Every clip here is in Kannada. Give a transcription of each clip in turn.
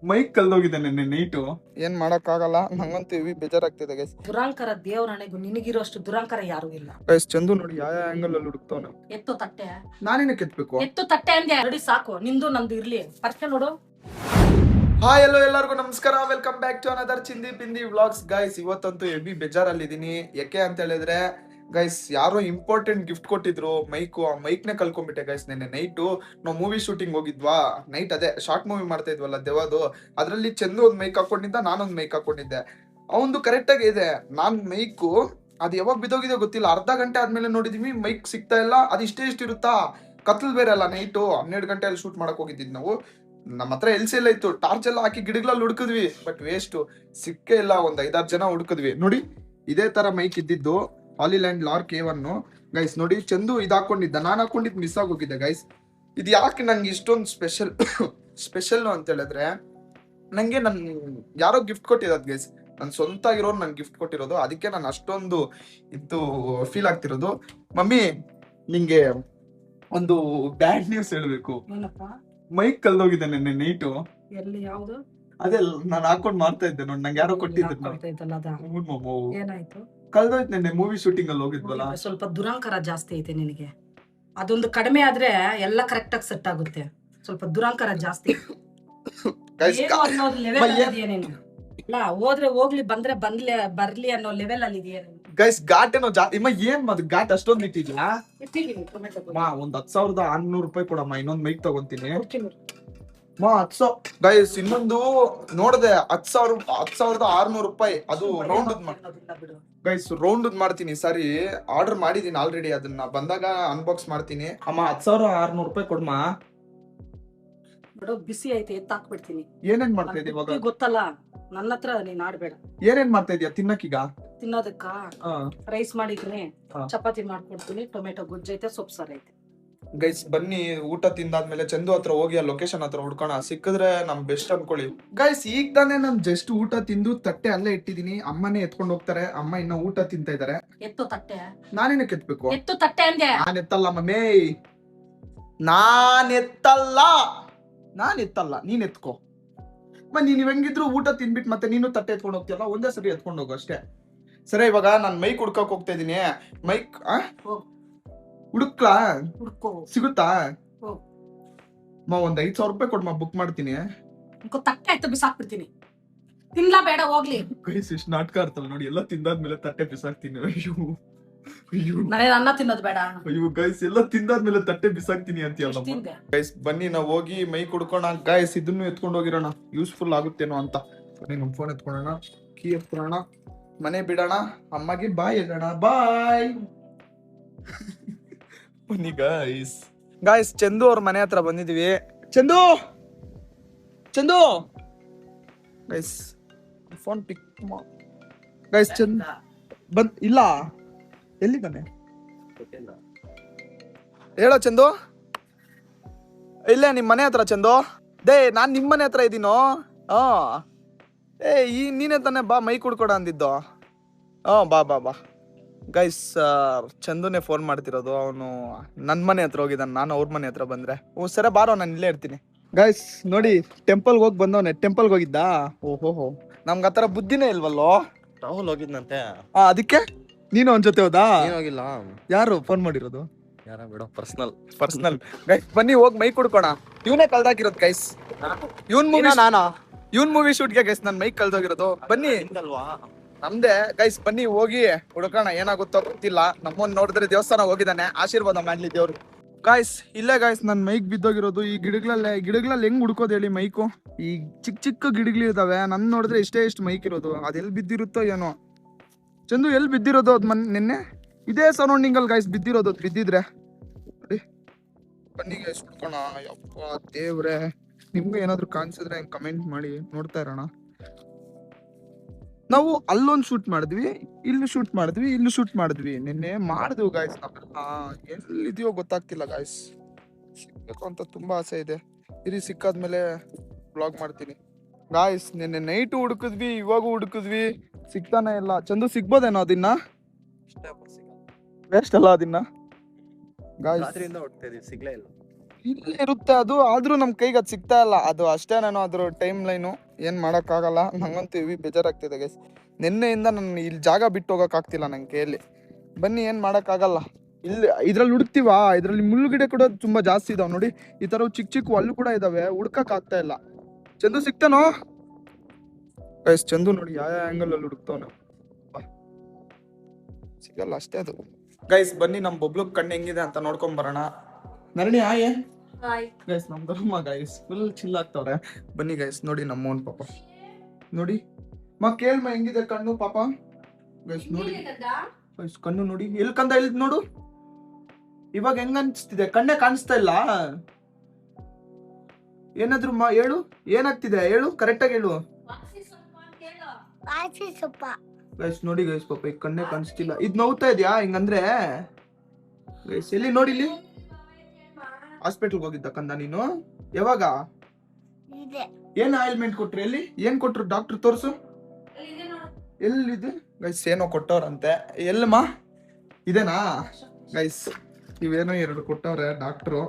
ಮೈಕ್ ಕಲ್ದೋಗಿದೆ ನೆನ್ನೆ ನೈಟು. ಏನ್ ಮಾಡಕ್ ಆಗಲ್ಲ, ನಂಗಂತೂ ಹೆವಿ ಬೇಜಾರಾಗ್ತಿದೆ ಗೈಸ್. ದುರಾಂಕರ ದೇವರಣೆಗೂ ನಿನಗಿರೋಷ್ಟು ದುರಾಂಕರ ಯಾರು ಇಲ್ಲ. ಗೈಸ್ ಚಂದು ನೋಡಿ ಯಾವ ಆಂಗಲ್ ಅಲ್ಲಿ ಹುಡುಕ್ತಾವನ. ಎತ್ತು ತಟ್ಟೆ, ನಾನೇನಕ್ಕೆ ಎತ್ಬೇಕು? ಎತ್ತು ತಟ್ಟೆ ಅಂದೆ ನೋಡಿ, ಸಾಕು ನಿಂದು ನಂದು ಇರ್ಲಿ. ಪರ್ಕೆ ನೋಡು. ಹಾಯ್ ಎಲ್ಲೋ ಎಲ್ಲರಿಗೂ ನಮಸ್ಕಾರ, welcome back to another Chindi Pindi vlogs. Guys ಇವತ್ತಂತೂ ಹೆವಿ ಬೇಜಾರಲ್ಲಿದ್ದೀನಿ. ಯಾಕೆ ಅಂತ ಹೇಳಿದ್ರೆ ಗೈಸ್ ಯಾರೋ ಇಂಪಾರ್ಟೆಂಟ್ ಗಿಫ್ಟ್ ಕೊಟ್ಟಿದ್ರು, ಮೈಕು. ಆ ಮೈಕ್ನೇ ಕಳ್ಕೊಂಡ್ಬಿಟ್ಟೆ ಗೈಸ್. ನೆನ್ನೆ ನೈಟು ನಾವು ಮೂವಿ ಶೂಟಿಂಗ್ ಹೋಗಿದ್ವಾ, ನೈಟ್ ಅದೇ ಶಾರ್ಟ್ ಮೂವಿ ಮಾಡ್ತಾ ಇದ್ವಲ್ಲ ದೆವ್ವದು, ಅದರಲ್ಲಿ ಚಂದು ಒಂದು ಮೈಕ್ ಹಾಕೊಂಡಿದ್ದ, ನಾನೊಂದು ಮೈಕ್ ಹಾಕೊಂಡಿದ್ದೆ. ಅವಂದು ಕರೆಕ್ಟಾಗಿ ಇದೆ. ನಾನು ಮೈಕು ಅದು ಯಾವಾಗ ಬಿದ್ದೋಗಿದೆ ಗೊತ್ತಿಲ್ಲ, ಅರ್ಧ ಗಂಟೆ ಆದ್ಮೇಲೆ ನೋಡಿದೀವಿ ಮೈಕ್ ಸಿಗ್ತಾ ಇಲ್ಲ. ಅದು ಇಷ್ಟೇ ಇರುತ್ತಾ, ಕತ್ಲ್ ಬೇರೆ ಅಲ್ಲ, ನೈಟು 12 ಗಂಟೆಯಲ್ಲಿ ಶೂಟ್ ಮಾಡಕ್ ಹೋಗಿದ್ದಿದ್ದು ನಾವು. ನಮ್ಮ ಹತ್ರ ಎಲ್ಸಿ ಎಲ್ಲ ಇತ್ತು, ಟಾರ್ಚ್ ಎಲ್ಲ ಹಾಕಿ ಗಿಡಗಳಲ್ಲಿ ಹುಡುಕಿದ್ವಿ, ಬಟ್ ವೇಸ್ಟ್, ಸಿಕ್ಕೇ ಇಲ್ಲ. ಒಂದ್ 5-6 ಜನ ಹುಡುಕಿದ್ವಿ. ನೋಡಿ ಇದೇ ತರ ಮೈಕ್ ಇದ್ದಿದ್ದು, ಹಾಲಿಲ್ಯಾಂಡ್ ಲಾರ್ K1 ಗೈಸ್. ನೋಡಿ ಚಂದು ಇದು ಹಾಕೊಂಡಿದ್ದ, ನಾನು ಹಾಕೊಂಡಿದ್ದು ಮಿಸ್ ಆಗೋಗಿದ್ದೆ ಗೈಸ್. ಇದು ಯಾಕೆ ನಂಗೆ ಇಷ್ಟೊಂದು ಸ್ಪೆಷಲ್ ಅಂತ ಹೇಳಿದ್ರೆ, ನಂಗೆ ನನ್ ಯಾರೋ ಗಿಫ್ಟ್ ಕೊಟ್ಟಿರೋದು ಗೈಸ್. ನನ್ ಸ್ವಂತ ಆಗಿರೋರು ನನ್ ಗಿಫ್ಟ್ ಕೊಟ್ಟಿರೋದು, ಅದಕ್ಕೆ ನಾನು ಅಷ್ಟೊಂದು ಇದು ಫೀಲ್ ಆಗ್ತಿರೋದು. ಮಮ್ಮಿ ನಿಂಗೆ ಒಂದು ಬ್ಯಾಡ್ ನ್ಯೂಸ್ ಹೇಳ್ಬೇಕು. ಏನಪ್ಪ? ಮೈಕ್ ಕಲ್ದೋಗಿದೆ ನೆನ್ನೆ ನೈಟು. ಎಲ್ಲಿ? ಯಾವ್ದು? ಅದೇ ನಾನು ಹಾಕೊಂಡ್ ಮಾಡ್ತಾ ಇದ್ದೆ ನೋಡಿ, ನಂಗೆ ಯಾರೋ ಕೊಟ್ಟಿದ್ದು. ಏನಾಯ್ತು? ಕಲ್ದೋಯ್ತು ನೆನ್ನೆ ಮೂವಿ ಶೂಟಿಂಗ್ ಅಲ್ಲಿ ಹೋಗಿದ್ವಲ್ಲ. ಸ್ವಲ್ಪ ದುರಾಂಕರ ಜಾಸ್ತಿ ಐತೆ ನಿನಗೆ. ಅದೊಂದು ಕಡಿಮೆ ಆದ್ರೆ ಎಲ್ಲ ಕರೆಕ್ಟ್ ಆಗಿ ಸೆಟ್ ಆಗುತ್ತೆ. ಸ್ವಲ್ಪ ದುರಾಂಕರ ಜಾಸ್ತಿ ಏನು ಅನ್ನೋದು ಲೆವೆಲ್ ಅಲ್ಲಿ ಇದೆಯಾ ನೀನು? ಇಲ್ಲ ಹೋದ್ರೆ ಹೋಗ್ಲಿ, ಬಂದ್ರೆ ಬರ್ಲಿ ಅನ್ನೋ ಲೆವೆಲ್ ಅಲ್ಲಿ ಇದೆಯಾ ನೀನು? ಗೈಸ್ ಘಾಟ್ ಏನೋ ಏನ್ ಮದ್ ಘಾಟ್ ಅಷ್ಟೊಂದು ಇಟ್ಟಿದ್ಯಾ? ಒಂದ್ 10,600 ರೂಪಾಯಿ ಕೊಡಮ್ಮ, ಇನ್ನೊಂದ್ ಮೈಕ್ ತಗೊಂತೀನಿ. ಗೈಸ್ ಇನ್ನೊಂದು ನೋಡ್ದೆ 10,600 ರೂಪಾಯಿ. ಅದು ರೌಂಡ್ ಗೈಸ್, ರೌಂಡ್ ಮಾಡ್ತೀನಿ. ಸರಿ ಆರ್ಡರ್ ಮಾಡಿದೀನಿ ಆಲ್ರೆಡಿ, ಅದನ್ನ ಬಂದಾಗ ಅನ್ಬಾಕ್ಸ್ ಮಾಡ್ತೀನಿ. ಅಮ್ಮ 10,600 ರೂಪಾಯಿ ಕೊಡ್ಮ. ಬಿಸಿ ಐತೆ, ಎತ್ತಾಕ್ಬಿಡ್ತೀನಿ. ಏನೇನ್ ಮಾಡ್ತಾ ಇದೀಯ ಇವಾಗ? ಗೊತ್ತಲ್ಲ, ನನ್ನ ಹತ್ರ ನೀನ್ ಆಡ್ಬೇಡ. ಏನೇನ್ ಮಾಡ್ತಾ ಇದೀಯ ತಿನ್ನಕ್ಕೀಗ? ತಿನ್ನೋದಕ್ಕ ರೈಸ್ ಮಾಡಿದ್ದೀನಿ, ಚಪಾತಿ ಮಾಡ್ಕೊಡ್ತೀನಿ, ಟೊಮೆಟೊ ಗೊಜ್ಜೈತೆ, ಸೊಪ್ಪು ಸಾರು ಐತೆ. ಗೈಸ್ ಬನ್ನಿ, ಊಟ ತಿಂದಾದ್ಮೇಲೆ ಚಂದು ಹತ್ರ ಹೋಗಿ ಆ ಲೊಕೇಶನ್ ಹತ್ರ ಹುಡ್ಕೋಣ. ಸಿಕ್ಕಿದ್ರೆ ನಮ್ ಬೆಸ್ಟ್ ಅನ್ಕೊಳ್ಳಿ. ಗೈಸ್ ಈಗ ತಾನೇ ನಾನು ಜಸ್ಟ್ ಊಟ ತಿಂದು ತಟ್ಟೆ ಅಲ್ಲೇ ಇಟ್ಟಿದೀನಿ, ಅಮ್ಮನೇ ಎತ್ಕೊಂಡು ಹೋಗ್ತಾರೆ. ಅಮ್ಮ ಇನ್ನ ಊಟ ತಿಂತಾ ಇದಾರೆ. ಎತ್ತು ತಟ್ಟೆ. ನಾನೇನಕ್ಕೆ ಎತ್ಬೇಕು? ಎತ್ತು ತಟ್ಟೆ ಅಂದೆ. ನಾನ್ ಎತ್ತಲ್ಲ ಮಮ್ಮಿ, ನಾನ್ ಎತ್ತಲ್ಲ, ನೀನ್ ಎತ್ಕೋ. ನೀನ್ ಹೆಂಗಿದ್ರು ಊಟ ತಿನ್ಬಿಟ್ಟು ಮತ್ತೆ ನೀನು ತಟ್ಟೆ ಎತ್ಕೊಂಡು ಹೋಗ್ತೀಯಲ್ಲ, ಒಂದೇ ಸರಿ ಎತ್ಕೊಂಡು ಹೋಗು ಅಷ್ಟೇ. ಸರಿ ಇವಾಗ ನಾನ್ ಮೈಕ್ ಹುಡ್ಕಕ್ ಹೋಗ್ತಾ ಇದೀನಿ. ಮೈಕ್ ಹುಡುಕ್ಲಾ? ಸಿಗುತ್ತಾ? ಒಂದ್ 5,000 ರೂಪಾಯಿ ಕೊಡ್ಮ, ಬುಕ್ ಮಾಡ್ತೀನಿ. ತಟ್ಟೆ ಆಯ್ತು, ಬಿಸಾಕ್ಬಿಡ್ತೀನಿ. ತಿನ್ಲಾ ಬೇಡ, ಹೋಗ್ಲಿ. ಗೈಸ್ ಇಷ್ಟು ನಾಟಕ ಆಡ್ತಲ್ಲ ನೋಡಿ, ಎಲ್ಲ ತಿಂದಾದ್ಮೇಲೆ ತಟ್ಟೆ ಬಿಸಾಕ್ತೀನಿ. ನನಗೆ ಅನ್ನ ತಿನ್ನೋದು ಬೇಡ. ಅಯ್ಯೋ ಗೈಸ್, ಎಲ್ಲ ತಿಂದಾದ್ಮೇಲೆ ತಟ್ಟೆ ಬಿಸಾಕ್ತೀನಿ ಅಂತೀಯಲ್ಲ. ಗೈಸ್ ಬನ್ನಿ ನಾವು ಹೋಗಿ ಮೈಕ್ ಹುಡ್ಕೋಣ. ಗೈಸ್ ಇದನ್ನು ಎತ್ಕೊಂಡು ಹೋಗಿರೋಣ, ಯೂಸ್ಫುಲ್ ಆಗುತ್ತೇನೋ ಅಂತ. ಬನ್ನಿ ನಮ್ ಫೋನ್ ಎತ್ಕೊಳ್ಳೋಣ, ಕೀ ಎತ್ಕೊಳ್ಳೋಣ, ಮನೆ ಬಿಡೋಣ, ಅಮ್ಮಗೆ ಬಾಯ್ ಹೇಳೋಣ. ಬಾಯ್. ಬನ್ನಿ ಗೈಸ್ ಚಂದು ಅವ್ರ ಮನೆ ಹತ್ರ ಬಂದಿದೀವಿ. Chandu guys phone pick. Guys Chandu ಇಲ್ಲ, ಎಲ್ಲಿದ್ದಾನೆ ಹೇಳೋ ಚಂದು? ಇಲ್ಲೇ ನಿಮ್ ಮನೆ ಹತ್ರ ಚಂದು. ನಾನ್ ನಿಮ್ ಮನೆ ಹತ್ರ ಇದ್ದೀನೋ. ನೀನೇ ತಾನೆ ಬಾ ಮೈಕ್ ಹುಡ್ಕೊಡ ಅಂದಿದ್ದು. ಬಾ ಗೈಸ್ ಚಂದುನೇ ಫೋನ್ ಮಾಡ್ತಿರೋದು. ಅವನು ನನ್ನ ಮನೆ ಹತ್ರ ಹೋಗಿದ್ದಾನೆ, ನಾನು ಅವ್ರ ಮನೆ ಹತ್ರ ಬಂದ್ರೆ. ಸರಿ ಬಾರೋ, ನಾನು ಇಲ್ಲೇ ಇರ್ತೀನಿ. ಗೈಸ್ ನೋಡಿ, ಟೆಂಪಲ್ಗೆ ಹೋಗಿ ಬಂದವನೆ. ಟೆಂಪಲ್ಗೆ ಹೋಗಿದ್ದ? ಓಹೋ, ನಮ್ಗೆ ಆತರ ಬುದ್ಧಿನೇ ಇಲ್ವಲ್ಲೋ. ರಾಹುಲ್ ಹೋಗಿದ್ನಂತೆ, ಅದಕ್ಕೆ ನೀನು ಅವನ ಜೊತೆ ಹೋದಾ? ಹೋಗಿಲ್ಲ. ಯಾರು ಫೋನ್ ಮಾಡಿರೋದು? ಯಾರ ಬಿಡೋ, ಪರ್ಸನಲ್. ಗೈಸ್ ಬನ್ನಿ ಹೋಗಿ ಮೈಕ್ ಹುಡ್ಕೋಣ. ಇವನೇ ಕಳ್ದಾಕಿರೋದು ಗೈಸ್. ಇವನ್ ಮೂವಿ ಶೂಟ್ಗೆ ಗೈಸ್ ನನ್ ಮೈಕ್ ಕಳ್ದೋಗಿರೋದು. ಬನ್ನಿ, ನಮ್ದೆ ಗೈಸ್. ಬನ್ನಿ ಹೋಗಿ ಹುಡ್ಕೋಣ, ಏನಾಗುತ್ತೋ ಗೊತ್ತಿಲ್ಲ. ನಮ್ಮನ್ ನೋಡಿದ್ರೆ ದೇವಸ್ಥಾನ ಹೋಗಿದ್ದಾನೆ, ಆಶೀರ್ವಾದ ಮಾಡ್ಲಿ ದೇವ್ರು. ಗಾಯ್ಸ್ ಇಲ್ಲೇ ಗೈಸ್ ನನ್ ಮೈಕ್ ಬಿದ್ದೋಗಿರೋದು. ಈ ಗಿಡಗಳಲ್ಲಿ ಹೆಂಗ್ ಹುಡ್ಕೋದು ಹೇಳಿ ಮೈಕು? ಈ ಚಿಕ್ಕ ಗಿಡಗಳಿದಾವೆ, ನನ್ ನೋಡಿದ್ರೆ ಇಷ್ಟು ಮೈಕ್ ಇರೋದು. ಅದೆಲ್ಲಿ ಬಿದ್ದಿರುತ್ತೋ ಏನೋ. ಚಂದು ಎಲ್ಲಿ ಬಿದ್ದಿರೋದು? ಅದ್ ನಿನ್ನೆ ಇದೇ ಸರೌಂಡಿಂಗ್ ಅಲ್ಲಿ ಗೈಸ್ ಬಿದ್ದಿರೋದು. ಬಿದ್ದಿದ್ರೆ ಬನ್ನಿ ಗೈಸ್ ಹುಡ್ಕೋಣ. ಯಪ್ಪ ದೇವ್ರೆ, ನಿಮ್ಗೂ ಏನಾದ್ರು ಕಾಣಿಸಿದ್ರೆ ಕಮೆಂಟ್ ಮಾಡಿ, ನೋಡ್ತಾ ಇರೋಣ. ನಾವು ಅಲ್ಲೊಂದು ಶೂಟ್ ಮಾಡಿದ್ವಿ, ಇಲ್ಲಿ ಶೂಟ್ ಮಾಡಿದ್ವಿ, ನಿನ್ನೆ ಮಾಡಿದ್ವಿ ಗಾಯ್ಸ್. ಎಲ್ಲಿದೆಯೋ ಗೊತ್ತಾಗ್ತಿಲ್ಲ ಗಾಯ್ಸ್. ಸಿಗ್ಬೇಕು ಅಂತ ತುಂಬಾ ಆಸೆ ಇದೆ. ಇರಿ, ಸಿಕ್ಕಾದ್ಮೇಲೆ ಬ್ಲಾಗ್ ಮಾಡ್ತೀನಿ ಗಾಯ್ಸ್. ನಿನ್ನೆ ನೈಟು ಹುಡುಕಿದ್ವಿ, ಇವಾಗೂ ಹುಡುಕಿದ್ವಿ, ಸಿಗ್ತಾನೆ ಇಲ್ಲ. ಚಂದು ಸಿಗ್ಬೋದೇನೋ ಅದನ್ನ? ವೇಸ್ಟ್ ಅಲ್ಲ ಅದನ್ನ ಗಾಯ್ಸ್. ಸಿಗ್ಲೇ ಇಲ್ಲ. ಇಲ್ಲೇ ಇರುತ್ತೆ ಅದು, ಆದ್ರೂ ನಮ್ ಕೈಗೆ ಅದು ಸಿಗ್ತಾ ಇಲ್ಲ. ಅದು ಅಷ್ಟೇ, ನಾನು ಅದ್ರ ಟೈಮ್ ಲೈನು ಏನ್ ಆಗಲ್ಲ. ನಂಗಂತೂ ಹೆವಿ ಬೇಜಾರಾಗ್ತಿದೆ ಗೈಸ್. ನಿನ್ನೆಯಿಂದ ನಾನು ಇಲ್ಲಿ ಜಾಗ ಬಿಟ್ಟು ಹೋಗಕ್ ಆಗ್ತಿಲ್ಲ ನಂಗೆ ಕೈಯಲ್ಲಿ. ಬನ್ನಿ, ಏನ್ ಆಗಲ್ಲ. ಇಲ್ಲಿ ಇದ್ರಲ್ಲಿ ಹುಡುಕ್ತಿವಾ, ಇದ್ರಲ್ಲಿ ಮುಳ್ಳುಗಿಡ ಕೂಡ ತುಂಬಾ ಜಾಸ್ತಿ ಇದಾವ್ ನೋಡಿ. ಈ ತರ ಚಿಕ್ಕ ಚಿಕ್ಕ ಹಲ್ಲು ಕೂಡ ಇದಾವೆ, ಹುಡ್ಕಕ್ ಆಗ್ತಾ ಇಲ್ಲ. ಚಂದು ಸಿಕ್ತಾನೋ ಗೈಸ್? ಚಂದು ನೋಡಿ ಯಾವ ಆಂಗಲ್ ಅಲ್ಲಿ ಹುಡುಕ್ತಾವನು, ಸಿಗಲ್ಲ ಅಷ್ಟೇ ಅದು. ಗೈಸ್ ಬನ್ನಿ, ನಮ್ ಬೊಬ್ಲುಗ್ ಕಣ್ಣು ಹೆಂಗಿದೆ ಅಂತ ನೋಡ್ಕೊಂಡ್ ಬರೋಣ. ನರಣಿ ಆಯೇ ಗೈಸ್, ನಮ್ ಧರ್ಮ ಗೈಸ್ ಫುಲ್ ಚಿಲ್ ಆಗ್ತವ್ರೆ. ಬನ್ನಿ ಗೈಸ್, ನೋಡಿ ನಮ್ಮವನ್ ಪಾಪ ನೋಡಿ. ಕೇಳ್ಮ ಹೆಂಗಿದೆ ಕಣ್ಣು ಪಾಪ ಗೈಸ್. ನೋಡಿ ಗೈಸ್, ಕಣ್ಣು ನೋಡಿ, ಎಲ್ ಕಂದ ಇಲ್ದ್ ನೋಡು. ಇವಾಗ ಹೆಂಗ ಅನ್ಸ್ತಿದೆ? ಕಣ್ಣೇ ಕಾಣಿಸ್ತಾ ಇಲ್ಲ. ಏನಾದ್ರು ಹೇಳು, ಏನಾಗ್ತಿದೆ ಹೇಳು, ಕರೆಕ್ಟಾಗಿ ಹೇಳು ಗೈಸ್. ನೋಡಿ ಗೈಸ್ ಪಾಪ, ಈಗ ಕಣ್ಣೇ ಕಾಣಿಸ್ತಿಲ್ಲ. ಇದ್ ನೋವ್ತಾ ಇದ್ಯಾ ಹಿಂಗಂದ್ರೆ ಗೈಸ್? ಎಲ್ಲಿ ನೋಡಿ, ಇಲ್ಲಿ ಹಾಸ್ಪಿಟಲ್ಗೆ ಹೋಗಿದ್ದ ಕಂದ ನೀನು? ಯಾವಾಗ? ಏನ್ ಆಯಿಲ್ಮೆಂಟ್ ಕೊಟ್ರಿ? ಎಲ್ಲಿ ಏನ್ ಕೊಟ್ರು ಡಾಕ್ಟರ್? ತೋರ್ಸು, ಎಲ್ಲಿದೆ ಗೈಸ್? ಏನೋ ಕೊಟ್ಟವ್ರಂತೆ. ಎಲ್ಲಮ್ಮ ಇದೇನಾ ಗೈಸ್? ಇವೇನೋ 2 ಕೊಟ್ಟವ್ರೆ ಡಾಕ್ಟ್ರು.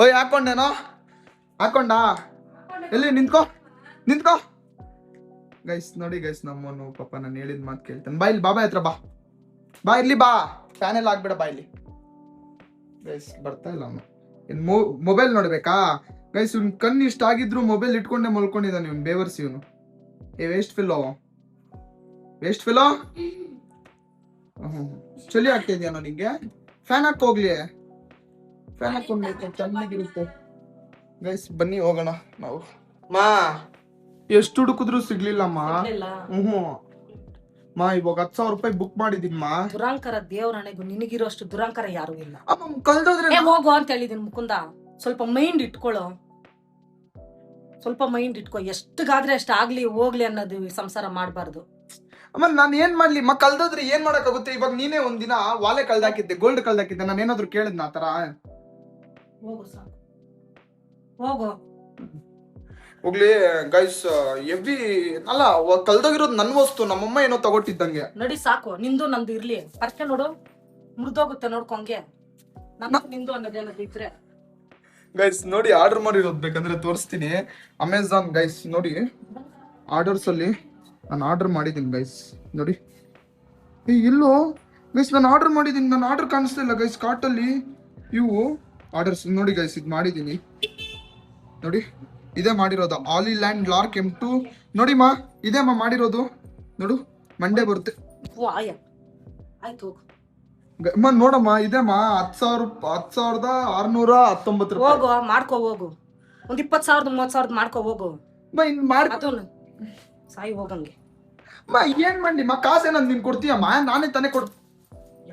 ಓಯ್ ಹಾಕೊಂಡೇನೋ? ಹಾಕೊಂಡಾ? ಎಲ್ಲಿ? ನಿಂತ್ಕೋ ನಿಂತ್ಕೋ ಗೈಸ್. ನೋಡಿ ಗೈಸ್, ನಮ್ಮನು ಪಾಪ ನಾನು ಹೇಳಿದ ಮಾತು ಕೇಳ್ತಾನೆ. ಬಾ ಇಲ್ಲಿ, ಬಾಬಾ ಹತ್ರ ಬಾ ಇಲ್ಲಿ ಬಾ. ಫ್ಯಾನ್ ಎಲ್ಲ ಆಗ್ಬೇಡ, ಬಾ ಇಲ್ಲಿ ಗೈಸ್. ಬರ್ತಾ ಇಲ್ಲ ಅವನು. ಏನ್ ಮೊಬೈಲ್ ನೋಡ್ಬೇಕಾ ಗೈಸ್? ಇವ್ನ ಕಣ್ಣು ಇಷ್ಟ ಆಗಿದ್ರು ಮೊಬೈಲ್ ಇಟ್ಕೊಂಡೆ ಮಲ್ಕೊಂಡಿದ್ದಾನೆ ಇವ್ನು, ಬೇವರ್ಸಿ ಇವನು. ವೇಸ್ಟ್ ಫಿಲೋ ಚಳಿ ಆಗ್ತಾ ಇದೆಯಾ ನಿಂಗೆ? ಫ್ಯಾನ್ ಹಾಕ್ ಹೋಗ್ಲಿ, ಫ್ಯಾನ್ ಹಾಕೊಂಡ್ಬೇಕು, ಚೆನ್ನಾಗಿರುತ್ತೆ ಗೈಸ್. ಬನ್ನಿ ಹೋಗೋಣ ನಾವು. ಎಷ್ಟು ಹುಡುಕಿದ್ರು ಸಿಗ್ಲಿಲ್ಲಮ್ಮ. ಇವಾಗ 10,000 ರೂಪಾಯಿ ಬುಕ್ ಮಾಡಿದೀನಿ ದುರಾಂಕರ ದೇವ್ರಣೆಗೂ ನಿನಗಿರೋ ಅಷ್ಟು ದುರಾಂಕರ ಯಾರು ಇಲ್ಲ. ಕಳ್ದೋದ್ರೆ ಹೋಗು ಅಂತ ಹೇಳಿದೀನಿ ಮುಕುಂದ. ಸ್ವಲ್ಪ ಮೈಂಡ್ ಇಟ್ಕೊಳ್ಳೋ, ಸ್ವಲ್ಪ ಮೈಂಡ್ ಇಟ್ಕೊ. ಎಷ್ಟಗಾದ್ರೆ ಅಷ್ಟ ಆಗ್ಲಿ ಹೋಗ್ಲಿ ಅನ್ನೋದು ಸಂಸಾರ ಮಾಡ್ಬಾರ್ದು. ಆಮೇಲೆ ನಾನು ಏನ್ ಮಾಡ್ಲಿ ಕಳ್ದೋದ್ರೆ ಏನ್ ಮಾಡಕ್ಕಾಗುತ್ತೆ? ಇವಾಗ ನೀನೇ ಒಂದಿನ ವಾಲೆ ಕಳ್ದಾಕಿದ್ದೆ, ಗೋಲ್ಡ್ ಕಳ್ದಾಕಿದ್ದೆ, ನಾನು ಏನಾದ್ರು ಕೇಳಿದ್ನ ಆ ತರ? ಹೋಗು ಸಾಕು, ಹೋಗು. ಹೋಗ್ಲಿ ಗೈಸ್. ಎವ್ವಿ ಅಲ್ಲ, ಕಳ್ದೋಗಿರೋದು ನನ್ ವಸ್ತು, ನಮ್ಮಮ್ಮ ಏನೋ ತಗೊಟ್ಟಿದ್ದಂಗೆ. ನೋಡಿ ಸಾಕು, ನಿಂದು ನಂದು ಇರ್ಲಿ. ಪರ್ಕೆ ನೋಡು, ಮುರಿದೋಗುತ್ತೆ ನೋಡ್ಕೊಂಗೆ. ನಿಂದು ಅನ್ನೋದೇನದು ಇದ್ರೆ ಗೈಸ್ ನೋಡಿ, ಆರ್ಡರ್ ಮಾಡಿರೋದು ಬೇಕಂದ್ರೆ ತೋರಿಸ್ತೀನಿ. ಅಮೆಝಾನ್ ಗೈಸ್ ನೋಡಿ, ಆರ್ಡರ್ಸ್ ಅಲ್ಲಿ ನಾನು ಆರ್ಡರ್ ಮಾಡಿದ್ದೀನಿ ಗೈಸ್. ನೋಡಿ ಇಲ್ಲೋ ಗೈಸ್, ನಾನು ಆರ್ಡರ್ ಮಾಡಿದ್ದೀನಿ. ನಾನು ಆರ್ಡರ್ ಕಾಣಿಸ್ತಾ ಇಲ್ಲ ಗೈಸ್ ಕಾರ್ಟ್ ಅಲ್ಲಿ. ಇವು ಆರ್ಡರ್ಸ್ ನೋಡಿ ಗೈಸ್, ಇದು ಮಾಡಿದ್ದೀನಿ ನೋಡಿ. ಇದೇ ಮಾಡಿರೋದು, ಆಲಿಲ್ಯಾಂಡ್ ಲಾರ್ಕ್ M2 ನೋಡಿ ಇದೇ ಮಾಡಿರೋದು. ನೋಡು, ಮಂಡೇ ಬರುತ್ತೆ. ಆಯ್ತು ನೋಡಮ್ಮ, ಇದೇಮ್ಮ 10,619 ರೂಪಾಯಿ. ಹೋಗು, ಮಾಡ್ಕೋ ಹೋಗು. ಒಂದ್ 20,000 30,000 ಮಾಡ್ಕೋ ಹೋಗು. ಇನ್ ಸಾಯಿ ಹೋಗಂಗೆ. ಏನ್ ಮಾಡ್ಲಿ ಕಾಸೇನ ನೀನ್ ಕೊಡ್ತೀಯಮ್ಮ? ನಾನೇ ತಾನೇ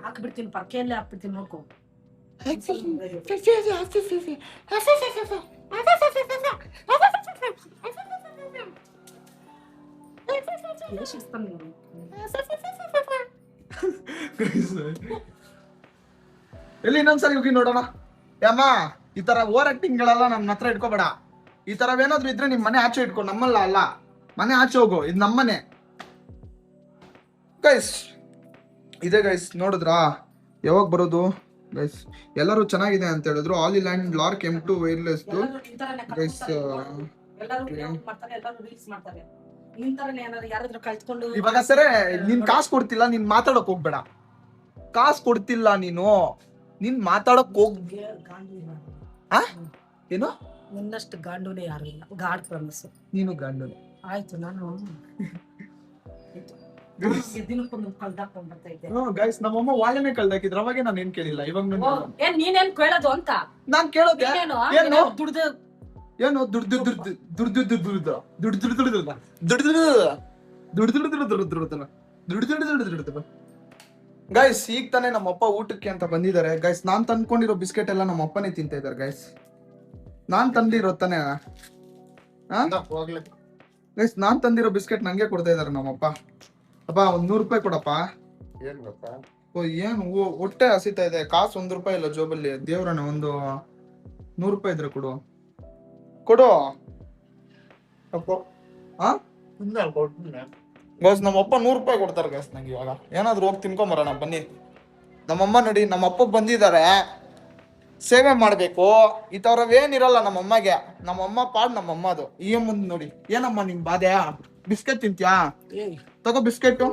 ಯಾಕೆ ಬಿಡ್ತೀನಿ, ಪರ್ಕೆಯಲ್ಲೇ ಹಾಕ್ಬಿಡ್ತೀನಿ ನೋಡ್ಕೋ. ಎಲ್ಲಿ ಇನ್ನೊಂದ್ಸರಿ ಹೋಗಿ ನೋಡೋಣ. ಯಮ್ಮ, ಈ ತರ ಓವರ್ ಆಕ್ಟಿಂಗ್ ಗಳೆಲ್ಲ ನಮ್ಮ ಹತ್ರ ಇಟ್ಕೋಬೇಡ. ಈ ತರವೇನಾದ್ರು ಇದ್ರೆ ನಿಮ್ ಮನೆ ಆಚೆ ಇಟ್ಕೊ, ನಮ್ಮಲ್ಲ ಅಲ್ಲ. ಮನೆ ಆಚೆ ಹೋಗು, ಇದು ನಮ್ಮನೆ ಗೈಸ್. ಇದೆ ಗೈಸ್, ನೋಡಿದ್ರಾ? ಯಾವಾಗ ಬರೋದು ಗೈಸ್? ಎಲ್ಲರೂ ಚೆನ್ನಾಗಿದೆ ಅಂತ ಹೇಳಿದ್ರು. ಆಲಿಲ್ಯಾಂಡ್ ಲಾರ್ಕ್ M2 ವೈರ್ಲೆಸ್ ಗೈಸ್. ಇವಾಗ ಸರಿ, ನೀನ್ ಕಾಸು ಕೊಡ್ತಿಲ್ಲ, ನೀನ್ ಮಾತಾಡಕ್ ಹೋಗ್ಬೇಡ. ಕಾಸು ಕೊಡ್ತಿಲ್ಲ ನೀನು ಮಾತಾಡಕ್ ಹೋಗ್. ಏನು? ನಿನ್ನಷ್ಟು ಗಾಂಡುನೇ ಯಾರು ಇಲ್ಲ. ಗಾಡ್ ಪ್ರಮಿಸ್. ನೀನು ಗಾಂಡು. ಆಯ್ತು, ನಾನು ಗೈಸ್, ನಮ್ಮಮ್ಮ ವಾಲೆನೆ ಕಳ್ದಾಕಿದ್ರು. ಅವಾಗೆ ನಾನು ಏನ್ ಕೇಳಿಲ್ಲ. ಇವಾಗ ನೀನೇನ್ ಕೇಳೋದು ಅಂತ ನಾನ್ ಕೇಳೋದೆ ಏನು? ದುಡ್ದು ಏನು ಗೈಸ್. ಈಗ ತಾನೇ ನಮ್ಮಪ್ಪ ಊಟಕ್ಕೆ ಅಂತ ಬಂದಿದ್ದಾರೆ ಗೈಸ್. ನಾನ್ ತಂದ್ಕೊಂಡಿರೋ ಬಿಸ್ಕೆಟ್ ಎಲ್ಲ ನಮ್ಮ ಅಪ್ಪನೇ ತಿಂತಾ ಇದಾರೆ ಗೈಸ್. ನಾನ್ ತಂದಿರೋ ತಾನೆ ಗೈಸ್, ನಾನ್ ತಂದಿರೋ ಬಿಸ್ಕೆಟ್ ನಂಗೆ ಕೊಡ್ತಾ ಇದಾರೆ ನಮ್ಮಪ್ಪ. ಅಪ್ಪ, ಒಂದ್ 100 ರೂಪಾಯಿ ಕೊಡಪ್ಪ. ಏನ್ ಗೊತ್ತಾ? ಏನು ಹೊಟ್ಟೆ ಹಸಿತಾ ಇದೆ. ಕಾಸು 1 ರೂಪಾಯಿ ಇಲ್ಲ ಜೋಬಲ್ಲಿ. ದೇವ್ರಣ್ಣ, ಒಂದು 100 ರೂಪಾಯಿ ಇದ್ರೆ ಕೊಡು. ಗೈಸ್, ನಮ್ಮಪ್ಪ 100 ರೂಪಾಯಿ ಕೊಡ್ತಾರೆ ಗೈಸ್ ನಂಗೆ. ಇವಾಗ ಏನಾದ್ರು ಹೋಗಿ ತಿನ್ಕೊಂಬರೋಣ ಬನ್ನಿ. ನಮ್ಮಮ್ಮ ನೋಡಿ, ನಮ್ಮ ಅಪ್ಪ ಬಂದಿದ್ದಾರೆ. ಸೇವೆ ಮಾಡ್ಬೇಕು ಈ ತರವೇನಿರಲ್ಲ ನಮ್ಮಮ್ಮಗೆ. ನಮ್ಮಮ್ಮ ಪಾಡ್ ನಮ್ಮಮ್ಮದು. ಈ ಅಮ್ಮಂದ್ ನೋಡಿ. ಏನಮ್ಮ ನಿನ್ ಬಾಧೆ? ಬಿಸ್ಕೆಟ್ ತಿಂತ್ಯಾ? ತಗೋ ಬಿಸ್ಕೆಟ್.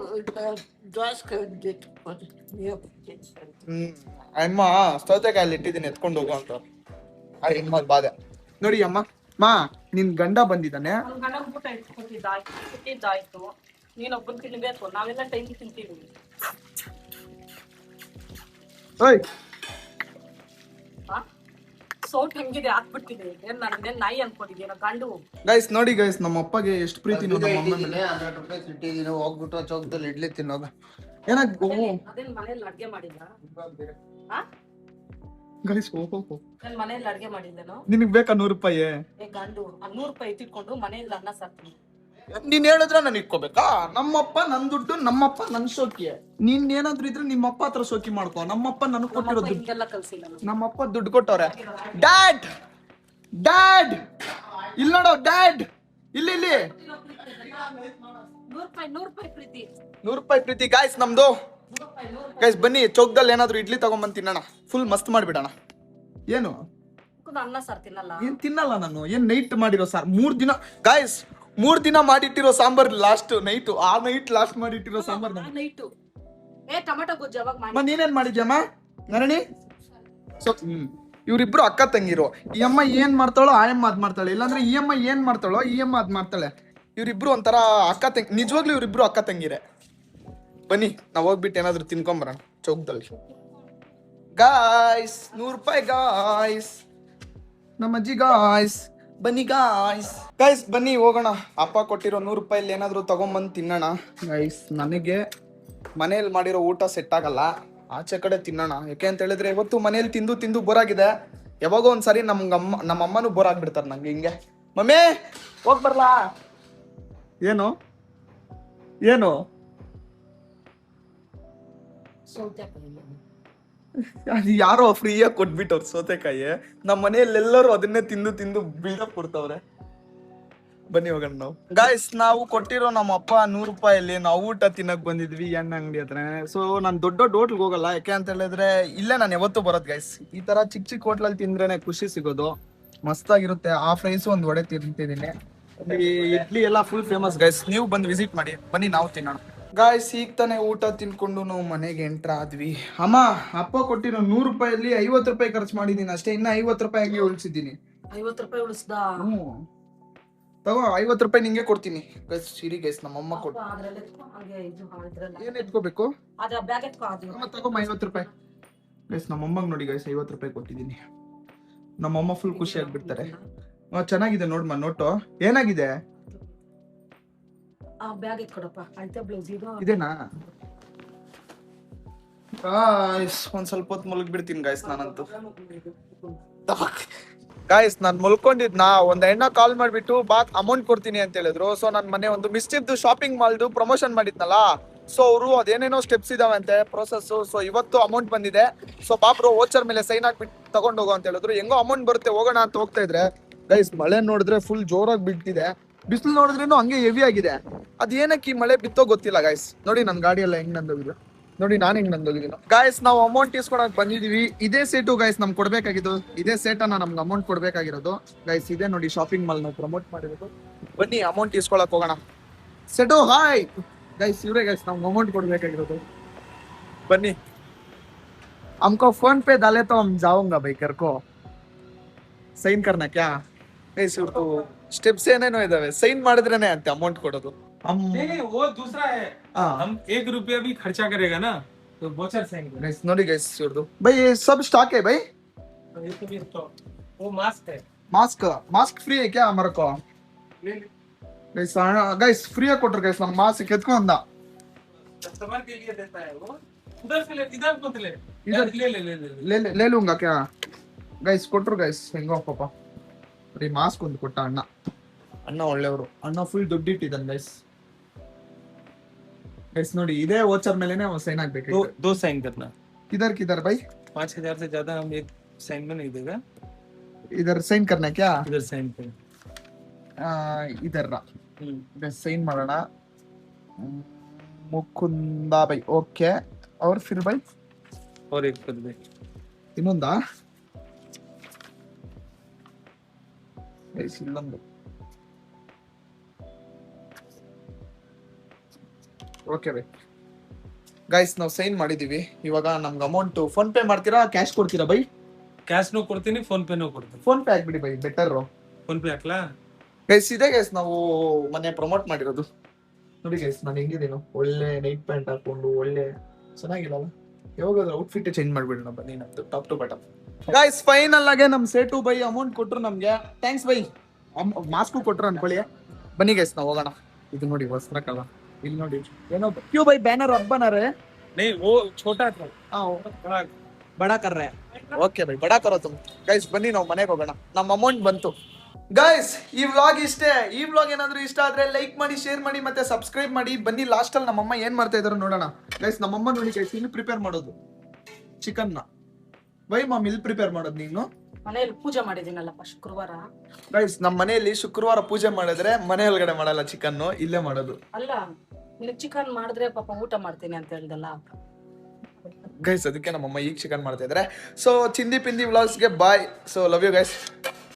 ಅಮ್ಮ ಸೌತೆಕಾಯಲ್ಲಿ ಇಟ್ಟಿದ್ದೀನಿ ಎತ್ಕೊಂಡು ಹೋಗು ಅಂತ. ಅಮ್ಮ ಬಾಧೆ ನೋಡಿ. ಅಮ್ಮ ಮಾ ನಿನ್ ಗಂಡ ಬಂದಿದ್ದಾನೆ. ಊಟ ಇಟ್ಕೊಟ್ಟಿದ್ದಾಯ್ತು, ನೀನೊಬ್ಬನ್ ತಿನ್ಬೇಕು, ನಾವೆಲ್ಲ ಟೈಮ್ ತಿಂತೀವಿ. ಓಯ್ ಸೌಟ್ ಹೆಂಗಿದೆ ಹಾಕ್ಬಿಡ್ತೀನಿ. ಏನ್ ನಾನು ನಾಯಿ ಅನ್ಕೊಂಡಿದ್ದೀನ ಗಂಡು? ಗೈಸ್ ನೋಡಿ ಗೈಸ್, ನಮ್ಮ ಅಪ್ಪಗೆ ಎಷ್ಟು ಪ್ರೀತಿ ನಮ್ಮ ಅಮ್ಮ ಮೇಲೆ. 100 ರೂಪಾಯಿ ಇಟ್ಟಿದ್ದೀನಿ, ಹೋಗ್ಬಿಟ್ಟು ಚೌಕದಲ್ಲಿ ಇಡ್ಲಿ ತಿನ್ನೋದು. ಏನಾಗ ಅದೇನ್ ಮನೇಲಿ ಅಡ್ಗೆ ಮಾಡಿಲ್ಲ ಗೈಸ್? ಓಹೋ ನನ್ ಮನೇಲಿ ಅಡ್ಗೆ ಮಾಡಿದ್ದೇನೋ. ನಿನಗ್ ಬೇಕಾ 100 ರೂಪಾಯಿ? ಏ ಗಂಡು, 100 ರೂಪಾಯಿ ಇಟ್ಟಿಟ್ಕೊಂಡು ಮನೇಲಿ ಅನ್ನ ಸಾಕ್ತೀನಿ. ನೀನ್ ಹೇಳಿದ್ರೆ ನಾನು ಇಟ್ಕೋಬೇಕಾ? ನಮ್ಮಪ್ಪ ನನ್ ದುಡ್ಡು, ನಮ್ಮಪ್ಪ ನನ್ ಶೋಕಿ. ನೀನ್ ಏನಾದ್ರು ಇದ್ರೆ ನಿಮ್ಮಪ್ಪ ಹತ್ರ ಶೋಕಿ ಮಾಡ್ಕೋ. ನಮ್ಮಪ್ಪ ನನಗ್ ಕೊಟ್ಟಿರೋ ದುಡ್ಡು, ಹಿಂಗೆಲ್ಲ ಕಲ್ಸಿಲ್ಲ ನಾನು. ನಮ್ಮಪ್ಪ ದುಡ್ಡು ಕೊಟ್ಟವ್ರೆ. ಡ್ಯಾಡ್ ಡ್ಯಾಡ್ ಇಲ್ಲಿ ನೋಡು, ಡ್ಯಾಡ್ ಇಲ್ಲಿ ಇಲ್ಲಿ. 100 ರೂಪಾಯಿ ಪ್ರೀತಿ. 100 ರೂಪಾಯಿ ಪ್ರೀತಿ ಗಾಯ್ಸ್ ನಮ್ದು. ಗೈಸ್ ಬನ್ನಿ ಚೌಕದಲ್ಲಿ ಏನಾದ್ರು ಇಡ್ಲಿ ತಗೊಂಬಂದ್ ತಿನ್ನೋಣ. ಫುಲ್ ಮಸ್ತ್ ಮಾಡ್ಬಿಡೋಣ. ಏನು ಅನ್ನ ಸಾರ್ ತಿನ್ನಲ್ಲ? ಏನ್ ತಿನ್ನಲ್ಲ ನಾನು. ಏನ್ ನೈಟ್ ಮಾಡಿರೋ ಸಾರ್ 3 ದಿನ ಗಾಯ್ಸ್, 3 ದಿನ ಮಾಡಿಟ್ಟಿರೋ ಸಾಂಬಾರ್ ಲಾಸ್ಟ್ ನೈಟ್. ಆ ನೈಟ್ ಲಾಸ್ಟ್ ಮಾಡಿಟ್ಟಿರೋ ಸಾಂಬಾರ್ ನೈಟು. ಏ ಟೊಮೆಟೊ ಗೊಜ್ಜು ಯಾವಾಗ ಮಾಡಿ? ನೀನೇನ್ ಮಾಡಿದ್ಯಮ್ಮ ನರಣಿ? ಸೊ ಇವ್ರಿಬ್ರು ಅಕ್ಕ ತಂಗಿರು. ಈ ಅಮ್ಮ ಏನ್ ಮಾಡ್ತಾಳೋ ಆ ಅಮ್ಮ ಅದ್ ಮಾಡ್ತಾಳೆ, ಇಲ್ಲಾಂದ್ರೆ ಈ ಅಮ್ಮ ಏನ್ ಮಾಡ್ತಾಳೋ ಈ ಅಮ್ಮ ಅದ್ ಮಾಡ್ತಾಳೆ. ಇವ್ರಿಬ್ರು ಒಂಥರ ಅಕ್ಕ ತಂಗಿ. ನಿಜವಾಗ್ಲೂ ಇವ್ರಿಬ್ರು ಅಕ್ಕ ತಂಗಿರೆ. ಬನ್ನಿ ನಾವ್ ಹೋಗ್ಬಿಟ್ಟು ಏನಾದ್ರು ತಿನ್ಕೊಂಬರೋಣ ಚೌಕದಲ್ಲಿ. ಗಾಯ್ಸ್ 100 ರೂಪಾಯಿ ಗಾಯ್ಸ್, ನಮ್ಮ ಅಜ್ಜಿ ಗಾಯ್ಸ್. ಬನ್ನಿ ಗಾಯ್ಸ್ ಬನ್ನಿ ಹೋಗೋಣ. ಅಪ್ಪ ಕೊಟ್ಟಿರೋ 100 ರೂಪಾಯಿಲಿ ಏನಾದ್ರು ತಗೊಂಬಂದ್ ತಿನ್ನೋಣ ಗೈಸ್. ನನಗೆ ಮನೇಲಿ ಮಾಡಿರೋ ಊಟ ಸೆಟ್ ಆಗಲ್ಲ, ಆಚೆ ಕಡೆ ತಿನ್ನೋಣ. ಯಾಕೆ ಅಂತ ಹೇಳಿದ್ರೆ ಇವತ್ತು ಮನೇಲಿ ತಿಂದು ತಿಂದು ಬೋರ್ ಆಗಿದೆ. ಯಾವಾಗೋ ಒಂದ್ಸರಿ ನಮ್ಮಮ್ಮನೂ ಬೋರ್ ಆಗ್ಬಿಡ್ತಾರೆ ನಂಗೆ. ಹಿಂಗೆ ಮಮ್ಮಿ ಹೋಗ್ ಬರ್ಲಾ? ಏನು ಏನು ಅದು ಯಾರೋ ಫ್ರೀಯಾಗಿ ಕೊಟ್ಬಿಟ್ಟವ್ರು ಸೌತೆಕಾಯಿ. ನಮ್ಮ ಮನೆಯಲ್ಲಿ ಎಲ್ಲರೂ ಅದನ್ನೇ ತಿಂದು ತಿಂದು ಬಿಲ್ಡಪ್ ಕೊಡ್ತವ್ರೆ. ಬನ್ನಿ ಹೋಗೋಣ ನಾವು. ಗಾಯ್ಸ್ ನಾವು ಕೊಟ್ಟಿರೋ ನಮ್ಮ ಅಪ್ಪ 100 ರೂಪಾಯಲ್ಲಿ ನಾವು ಊಟ ತಿನ್ನಕ್ ಬಂದಿದ್ವಿ ಎಣ್ಣೆ ಅಂಗಡಿ ಹತ್ರ. ಸೊ ನಾನು ದೊಡ್ಡ ಹೋಟ್ಲ್ಗೆ ಹೋಗಲ್ಲ. ಯಾಕೆ ಅಂತ ಹೇಳಿದ್ರೆ ಇಲ್ಲೇ ನಾನು ಯಾವತ್ತೂ ಬರೋದು ಗೈಸ್. ಈ ತರ ಚಿಕ್ಕ ಚಿಕ್ಕ ಹೋಟ್ಲಲ್ಲಿ ತಿಂದ್ರೇನೆ ಖುಷಿ ಸಿಗೋದು. ಮಸ್ತಾಗಿರುತ್ತೆ. ಆ ಫ್ರೈಸ್ ಒಂದು ವಡೆ ತಿಂತಿದ್ದೀನಿ. ಈ ಇಡ್ಲಿ ಎಲ್ಲ ಫುಲ್ ಫೇಮಸ್ ಗೈಸ್. ನೀವು ಬಂದು ವಿಸಿಟ್ ಮಾಡಿ. ಬನ್ನಿ ನಾವು ತಿನ್ನೋಣ. ಗಾಯ್ಸ್ ಈಗ ತಾನೇ ಊಟ ತಿನ್ಕೊಂಡು ನಾವು ಮನೆಗೆ ಎಂಟ್ರ್ ಆದ್ವಿ. ಅಮ್ಮ ಅಪ್ಪ ಕೊಟ್ಟಿರೋ 100 ರೂಪಾಯಲ್ಲಿ 50 ರೂಪಾಯಿ ಖರ್ಚು ಮಾಡಿದೀನಿ ಅಷ್ಟೇ. ಇನ್ನ 50 ರೂಪಾಯಿ ಹಂಗೆ ಉಳಿಸಿದ್ದೀನಿ. 50 ರೂಪಾಯಿ ಉಳಿಸ್ದ? ತಗೋ 50 ರೂಪಾಯಿ ನಿಂಗೆ ಕೊಡ್ತೀನಿ ಗೈಸ್. ಸಿರಿ ಗೈಸ್ ನಮ್ಮಮ್ಮ ಕೊಟ್ಟು. ಏನ್ ಎತ್ಕೋಬೇಕು? ತಗೋ 50 ರೂಪಾಯಿ ಗೈಸ್. ನಮ್ಮಮ್ಮಗ್ ನೋಡಿ ಗೈಸ್ 50 ರೂಪಾಯಿ ಕೊಟ್ಟಿದ್ದೀನಿ. ನಮ್ಮಮ್ಮ ಫುಲ್ ಖುಷಿ ಆಗ್ಬಿಡ್ತಾರೆ. ಚೆನ್ನಾಗಿದೆ ನೋಡ್ಮ ನೋಟು. ಏನಾಗಿದೆ? ಬ್ಯಾಗ್ ಎತ್ಕೊಡಪ್ಪ. ಅಳತೆ ಬ್ಲೌಸ್ ಇದೇನಾ? ಒಂದ್ ಸ್ವಲ್ಪ ಹೊತ್ತು ಮಲಗ್ಬಿಡ್ತೀನಿ ಗಾಯ್ಸ್ ನಾನಂತೂ. ಗಾಯ್ಸ್ ನಾನ್ ಮಲ್ಕೊಂಡಿದ್ನ ಒಂದ್ ಹೆಣ್ಣ ಕಾಲ್ ಮಾಡ್ಬಿಟ್ಟು ಅಮೌಂಟ್ ಕೊಡ್ತೀನಿ ಅಂತ ಹೇಳಿದ್ರು. ಸೊ ನನ್ ಮನೆ ಒಂದು ಮಿಸ್ಟಿವ್ದು ಶಾಪಿಂಗ್ ಮಾಲ್ದು ಪ್ರಮೋಷನ್ ಮಾಡಿದ್ನಲ್ಲ, ಸೊ ಅವರು ಅದೇನೇನೋ ಸ್ಟೆಪ್ಸ್ ಇದಾವಂತೆ ಪ್ರೋಸೆಸ್. ಸೊ ಇವತ್ತು ಅಮೌಂಟ್ ಬಂದಿದೆ. ಸೊ ಬಾಬ್ರು ವೋಚರ್ ಮೇಲೆ ಸೈನ್ ಹಾಕ್ಬಿಟ್ಟು ತಗೊಂಡ್ ಹೋಗೋ ಅಂತ ಹೇಳಿದ್ರು. ಹೆಂಗೋ ಅಮೌಂಟ್ ಬರುತ್ತೆ ಹೋಗೋಣ ಅಂತ ಹೋಗ್ತಾ ಇದ್ರೆ ಗೈಸ್ ಮಳೆ ನೋಡಿದ್ರೆ ಫುಲ್ ಜೋರಾಗಿ ಬಿಡ್ತಿದೆ. ಬಿಸಿಲು ನೋಡಿದ್ರೇನು ಹಂಗೆ ಹೆವಿ ಆಗಿದೆ. ಅದೇನಕ್ಕೆ ಈ ಮಳೆ ಬಿತ್ತೋ ಗೊತ್ತಿಲ್ಲ ಗಾಯ್ಸ್. ನೋಡಿ ನನ್ ಗಾಡಿ ಎಲ್ಲ ಹೆಂಗ್ ನಂದೋಗಿದೆ ನೋಡಿ, ನಾನ್ ಹೆಂಗ್ ನಂದೋಗಿದ್ದೀನಿ ಗಾಯ್ಸ್. ನಾವು ಅಮೌಂಟ್ ಇಸ್ಕೊಳಕ್ ಬಂದಿದೀವಿ. ಇದೇ ಸೇಟು ಗೈಸ್ ನಮ್ಗೆ ಕೊಡ್ಬೇಕಾಗಿದ್ದು. ಇದೇ ಸೇಟನ್ನ ನಮ್ಗೆ ಅಮೌಂಟ್ ಕೊಡ್ಬೇಕಾಗಿರೋದು ಗೈಸ್. ಇದೇ ನೋಡಿ ಶಾಪಿಂಗ್ ಮಾಲ್ ನಾವು ಪ್ರಮೋಟ್ ಮಾಡಿರೋದು. ಬನ್ನಿ ಅಮೌಂಟ್ ಇಸ್ಕೊಳಕ್ ಹೋಗೋಣ. ಸೆಟು ಹಾಯ್ ಗೈಸ್, ಇವ್ರೆ ಗೈಸ್ ನಮ್ಗೆ ಅಮೌಂಟ್ ಕೊಡ್ಬೇಕಾಗಿರೋದು. ಬನ್ನಿ. हमको फोन पे डाले तो हम जाऊंगा भाई कर को ಸೈನ್ करना क्या ಗೈಸ್. ಇವ್ರದ್ದು ಸ್ಟೆಪ್ಸ್ ಏನೇನೋ ಇದಾವೆ. ಸೈನ್ ಮಾಡಿದ್ರೇನೆ ಅಂತ ಅಮೌಂಟ್ ಕೊಡೋದು. नहीं वो दूसरा है। हम 1 रुपया भी खर्चा करेगा ना तो वोचर साइन ಗೈಸ್ ನೋಡಿ ಗೈಸ್ ಇವ್ರದ್ದು. ಬೈ ಸಬ್ ಸ್ಟಾಕ್ है भाई? वो मास्क है। मास्क फ्री है क्या हमारे को? गैस फ्री है कोटर गैस ನಾನು ಮಾಸ್ಕ್ ಎತ್ಕೊಂಡ कस्टमर के लिए देता है वो। उधर से ले, इधर मत ले, इधर ले लूंगा क्या ಗೈಸ್? ಕೊಟ್ರು ಗೈಸ್ ಹೆಂಗೋ ಪಾಪ. ಬರೀ ಮಾಸ್ಕ್ ಒಂದು ಕೊಟ್ಟ ಅಣ್ಣ. ಅಣ್ಣ ಒಳ್ಳೆಯವರು. ಅಣ್ಣ ಫುಲ್ ದುಡ್ಡು ಇಟ್ಟಿದ್ದಾನೆ ಗೈಸ್. ಗೈಸ್ ನೋಡಿ ಇದೇ ವೋಚರ್ ಮೇಲೆನೆ ಸೈನ್ ಆಗ್ಬೇಕು. दो साइन करना। किधर भाई? 5000 से ज्यादा हम एक साइन में नहीं देगा। इधर साइन करना है क्या? इधर साइन कर। इधर साइन ಮಾಡೋಣ. ಮುಕುಂದ भाई ओके. और फिर भाई और एक कर दे। ಇನ್ನೊಂದಾ? ಗೈಸ್ ಇಲ್ಲೊಂದು ಓಕೆ ಬೈ ಗೈಸ್ ನಾವು ಸೈನ್ ಮಾಡಿದೀವಿ. ಇವಾಗ ನಮ್ಗೆ ಅಮೌಂಟ್ ಫೋನ್ ಪೇ ಮಾಡ್ತೀರಾ ಕ್ಯಾಶ್ ಕೊಡ್ತೀರಾ ಬೈ? ಕ್ಯಾಶ್ ನು ಕೊಡ್ತೀನಿ, ಫೋನ್ ಪೇ ನು ಕೊಡ್ತೀನಿ. ಫೋನ್ ಪೇ ಆಗ್ಬಿಡಿ ಬೈ, ಬೆಟರ್. ಫೋನ್ ಪೇ ಹಾಕ್ಲಾ? ಗೈಸ್ ಇದೆ ಗೈಸ್, ನಾವು ಮೊನ್ನೆ ಪ್ರಮೋಟ್ ಮಾಡಿರೋದು ನೋಡಿ ಗೈಸ್. ನಾನು ಹೆಂಗಿದ್ದೀನೋ ಒಳ್ಳೆ ನೈಟ್ ಪ್ಯಾಂಟ್ ಹಾಕೊಂಡು ಒಳ್ಳೆ ಚೆನ್ನಾಗಿಲ್ಲಲ್ಲ? ಯಾವಾಗಾದ್ರೂ ಔಟ್ಫಿಟ್ ಚೇಂಜ್ ಮಾಡ್ಬಿಡೋಣ ಬನ್ನಿ ನಮ್ದು top to bottom. Guys final ಆಗಿ ನಮ್ ಸೇಟು ಬೈ ಅಮೌಂಟ್ ಕೊಟ್ರು ನಮ್ಗೆ. Thanks by. ಮಾಸ್ಕು ಕೊಟ್ರು ಅನ್ಕೊಳ್ಳಿ. ಬನ್ನಿ ಗೈಸ್ ನಾವು ಹೋಗೋಣ. ಇದು ನೋಡಿ ವಸ್ತ್ರ ಕಲ, ಇಲ್ಲಿ ನೋಡಿ ಏನೋ ಕ್ಯೂ ಬೈ ಬ್ಯಾನರ್ ಅಪ್ ಬನಾರೆ. नहीं वो छोटा था, बड़ा ಬಡಾ ಕರ್ರೆ. ಓಕೆ ಬೈ, ಬಡಾ ಕರೋ ತುಮ್. ಗೈಸ್ ಬನ್ನಿ ನಾವು ಮನೆಗೆ ಹೋಗೋಣ, ನಮ್ಮ ಅಮೌಂಟ್ ಬಂತು. ಗೈಸ್ ಈ ವ್ಲಾಗ್ ಇಷ್ಟೇ. ಈ ವ್ಲಾಗ್ ಏನಾದ್ರು ಇಷ್ಟ ಆದ್ರೆ ಲೈಕ್ ಮಾಡಿ, ಶೇರ್ ಮಾಡಿ, ಮತ್ತೆ ಸಬ್ಸ್ಕ್ರೈಬ್ ಮಾಡಿ. ಬನ್ನಿ ಲಾಸ್ಟ್ ಅಲ್ಲಿ ನಮ್ಮಮ್ಮ ಏನ್ ಮಾಡ್ತಾ ಇದಾರೆ ನೋಡೋಣ. ಗೈಸ್ ನಮ್ಮಮ್ಮ ನೋಡಿ ಗೈಸ್ ಇಲ್ಲಿ ಪ್ರಿಪೇರ್ ಮಾಡೋದು ಚಿಕನ್ ನ. ಬೈ ಮಾಮ್ ಇಲ್ಲಿ ಪ್ರಿಪೇರ್ ಮಾಡೋದು ನೀನು? ಮನೆಯಲ್ಲಿ ಪೂಜೆ ಮಾಡಿದ್ದೀನಲ್ಲಪ್ಪ ಶುಕ್ರವಾರ. ಗೈಸ್ ನಮ್ಮ ಮನೆಯಲ್ಲಿ ಶುಕ್ರವಾರ ಪೂಜೆ ಮಾಡಿದ್ರೆ ಮನೆ ಒಳಗಡೆ ಮಾಡಲ್ಲ, ಚಿಕನ್ ಇಲ್ಲೇ ಮಾಡೋದು. ಅಲ್ಲ ನಿನಗೆ ಚಿಕನ್ ಮಾಡಿದ್ರೆ ಪಾಪ ಊಟ ಮಾಡ್ತೀನಿ ಅಂತ ಹೇಳ್ದಲ್ಲ. ಗೈಸ್ ಅದಕ್ಕೆ ನಮ್ಮಮ್ಮ ಈಗ ಚಿಕನ್ ಮಾಡ್ತಾ ಇದಾರೆ. ಸೊ ಚಿಂದಿ ಪಿಂದಿ ವ್ಲಾಗ್ಸ್ಗೆ bye. So love you guys.